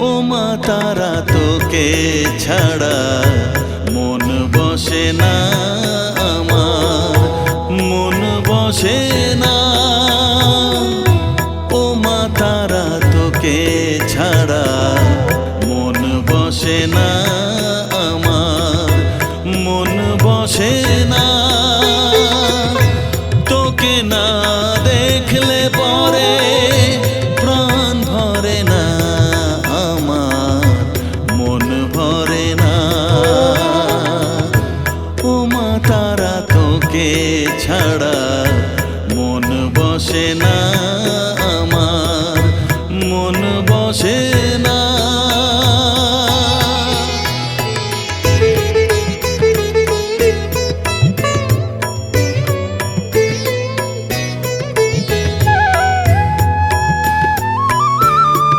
ও মা তারা তোকে ছাড়া মন বসে না আমার, মন বসে না। ও মা তারা তোকে ছাড়া মন বসে না আমার, মন বসে না। তোকে না দেখলে পরে প্রাণ ভরে না আমার, মন ভরে না। ও মা তারা তোকে ছাড়া মন বসে না আমার, মন বসে না।